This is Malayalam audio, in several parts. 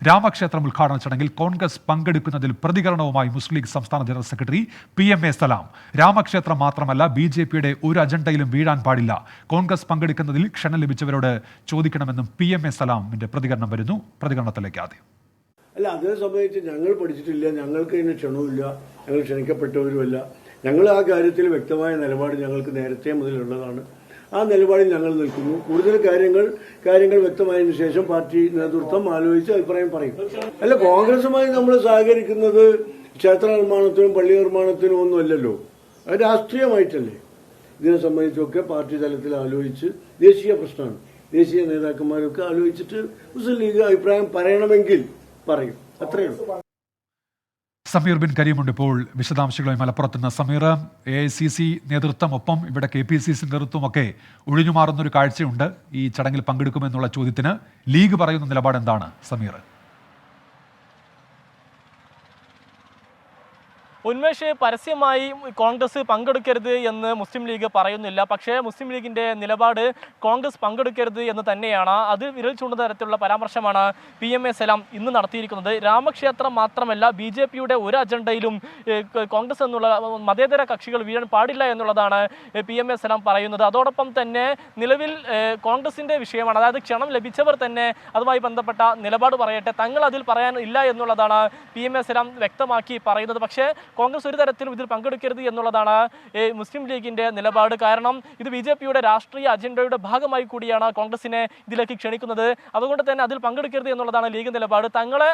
രാമക്ഷേത്രം ഉദ്ഘാടന ചടങ്ങിൽ കോൺഗ്രസ് പങ്കെടുക്കുന്നതിൽ പ്രതികരണവുമായി മുസ്ലിം ലീഗ് സംസ്ഥാന ജനറൽ സെക്രട്ടറി PMA സലാം. രാമക്ഷേത്രം മാത്രമല്ല BJPയുടെ ഒരു അജണ്ടയിലും വീഴാൻ പാടില്ല. കോൺഗ്രസ് പങ്കെടുക്കുന്നതിൽ ക്ഷണം ലഭിച്ചവരോട് ചോദിക്കണമെന്നും PMA സലാമിന്റെ പ്രതികരണം വരുന്നു. പ്രതികരണത്തിലേക്ക് ആദ്യം. അല്ല, അതിനെ സംബന്ധിച്ച് ഞങ്ങൾ പഠിച്ചിട്ടില്ല, ഞങ്ങൾക്ക് ഇതിന് ക്ഷണവുമില്ല, ഞങ്ങൾ ക്ഷണിക്കപ്പെട്ടവരുമല്ല. ഞങ്ങൾ ആ കാര്യത്തിൽ വ്യക്തമായ നിലപാട് ഞങ്ങൾക്ക് നേരത്തെ മുതലുള്ളതാണ്. ആ നിലപാടിൽ ഞങ്ങൾ നിൽക്കുന്നു. കൂടുതൽ കാര്യങ്ങൾ വ്യക്തമായതിനു ശേഷം പാർട്ടി നേതൃത്വം ആലോചിച്ച് അഭിപ്രായം പറയും. അല്ല, കോൺഗ്രസുമായി നമ്മൾ സഹകരിക്കുന്നത് ക്ഷേത്ര നിർമ്മാണത്തിനും പള്ളി നിർമ്മാണത്തിനും ഒന്നുമല്ലല്ലോ, അത് രാഷ്ട്രീയമായിട്ടല്ലേ. ഇതിനെ സംബന്ധിച്ചൊക്കെ പാർട്ടി തലത്തിൽ ആലോചിച്ച് ദേശീയ പ്രശ്നമാണ്, ദേശീയ നേതാക്കന്മാരൊക്കെ ആലോചിച്ചിട്ട് മുസ്ലിം ലീഗ് അഭിപ്രായം പറയണമെങ്കിൽ പറയും, അത്രയേ ഉള്ളൂ. സമീർ ബിൻ കരീമുണ്ട് ഇപ്പോൾ വിശദാംശങ്ങളുമായി മലപ്പുറത്ത് നിന്ന്. സമീർ, AICC നേതൃത്വം ഒപ്പം ഇവിടെ KPCC നേതൃത്വം ഒക്കെ ഒഴിഞ്ഞുമാറുന്നൊരു കാഴ്ചയുണ്ട്. ഈ ചടങ്ങിൽ പങ്കെടുക്കുമെന്നുള്ള ചോദ്യത്തിന് ലീഗ് പറയുന്ന നിലപാട് എന്താണ് സമീർ? ഉന്മേഷ്, പരസ്യമായി കോൺഗ്രസ് പങ്കെടുക്കരുത് എന്ന് മുസ്ലിം ലീഗ് പറയുന്നില്ല. പക്ഷേ മുസ്ലിം ലീഗിന്റെ നിലപാട് കോൺഗ്രസ് പങ്കെടുക്കരുത് എന്ന് തന്നെയാണ്. അത് വിരൽ ചൂണ്ടുന്ന തരത്തിലുള്ള പരാമർശമാണ് PMA സലാം ഇന്ന് നടത്തിയിരിക്കുന്നത്. രാമക്ഷേത്രം മാത്രമല്ല, BJPയുടെ ഒരു അജണ്ടയിലും കോൺഗ്രസ് എന്നുള്ള മതേതര കക്ഷികൾ വീഴാൻ പാടില്ല എന്നുള്ളതാണ് PMA സലാം പറയുന്നത്. അതോടൊപ്പം തന്നെ നിലവിൽ കോൺഗ്രസിന്റെ വിഷയമാണ്, അതായത് ക്ഷണം ലഭിച്ചവർ തന്നെ അതുമായി ബന്ധപ്പെട്ട നിലപാട് പറയട്ടെ, തങ്ങൾ അതിൽ പറയാൻ ഇല്ല എന്നുള്ളതാണ് PMA സലാം വ്യക്തമാക്കി പറയുന്നത്. പക്ഷേ കോൺഗ്രസ് ഒരു തരത്തിലും ഇതിൽ പങ്കെടുക്കരുത് എന്നുള്ളതാണ് മുസ്ലിം ലീഗിന്റെ നിലപാട്. കാരണം ഇത് BJPയുടെ രാഷ്ട്രീയ അജണ്ടയുടെ ഭാഗമായി കൂടിയാണ് കോൺഗ്രസിനെ ഇതിലേക്ക് ക്ഷണിക്കുന്നത്. അതുകൊണ്ട് തന്നെ അതിൽ പങ്കെടുക്കരുത് എന്നുള്ളതാണ് ലീഗ് നിലപാട്. തങ്ങളെ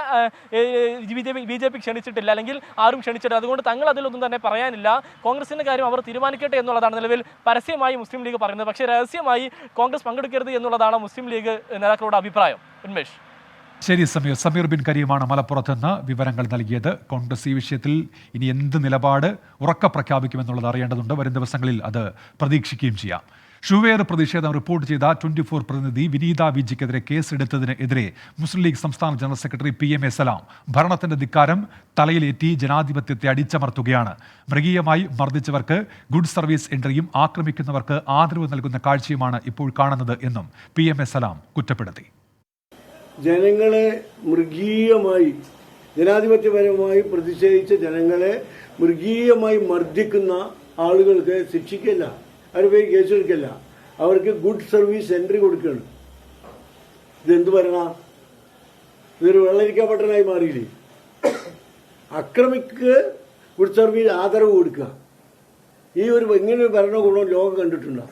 BJP ക്ഷണിച്ചിട്ടില്ല, അല്ലെങ്കിൽ ആരും ക്ഷണിച്ചിട്ടില്ല, അതുകൊണ്ട് തങ്ങൾ അതിലൊന്നും തന്നെ പറയാനില്ല. കോൺഗ്രസിന്റെ കാര്യം അവർ തീരുമാനിക്കട്ടെ എന്നുള്ളതാണ് നിലവിൽ പരസ്യമായി മുസ്ലിം ലീഗ് പറയുന്നത്. പക്ഷേ രഹസ്യമായി കോൺഗ്രസ് പങ്കെടുക്കരുത് എന്നുള്ളതാണ് മുസ്ലിം ലീഗ് നേതാക്കളുടെ അഭിപ്രായം. ഉന്മേഷ്. ശരി സമീർ ബിൻ കരീമാണ് മലപ്പുറത്ത് നിന്ന് വിവരങ്ങൾ നൽകിയത്. കോൺഗ്രസ് ഈ വിഷയത്തിൽ ഇനി എന്ത് നിലപാട് ഉറക്കെ പ്രഖ്യാപിക്കുമെന്നുള്ളത് അറിയേണ്ടതുണ്ട്. വരും ദിവസങ്ങളിൽ അത് പ്രതീക്ഷിക്കുകയും ചെയ്യാം. ഷുവേർ പ്രതിഷേധം റിപ്പോർട്ട് ചെയ്ത 24 പ്രതിനിധി വിനീത വിജിക്കെതിരെ കേസെടുത്തതിനെതിരെ മുസ്ലിം ലീഗ് സംസ്ഥാന ജനറൽ സെക്രട്ടറി PMA സലാം ഭരണത്തിന്റെ ധിക്കാരം തലയിലേറ്റി ജനാധിപത്യത്തെ അടിച്ചമർത്തുകയാണ്. മൃഗീയമായി മർദ്ദിച്ചവർക്ക് ഗുഡ് സർവീസ് എൻട്രിയും ആക്രമിക്കുന്നവർക്ക് ആദരവ് നൽകുന്ന കാഴ്ചയുമാണ് ഇപ്പോൾ കാണുന്നത് എന്നും PMA സലാം കുറ്റപ്പെടുത്തി. ജനങ്ങളെ മൃഗീയമായി, ജനാധിപത്യപരമായി പ്രതിഷേധിച്ച ജനങ്ങളെ മൃഗീയമായി മർദ്ദിക്കുന്ന ആളുകൾക്ക് ശിക്ഷിക്കില്ല, അവരുടെ പേര് കേസെടുക്കില്ല, അവർക്ക് ഗുഡ് സർവീസ് എൻട്രി കൊടുക്കുകയാണ്. ഇതെന്ത് ഭരണ? ഇതൊരു വെള്ളരിക്കപ്പെട്ടനായി മാറിയില്ലേ? അക്രമിക്ക് ഗുഡ് സർവീസ് ആദരവ് കൊടുക്കുക, ഈ ഒരു ഇങ്ങനെ ഒരു ഭരണകൂടം ലോകം കണ്ടിട്ടുണ്ടോ?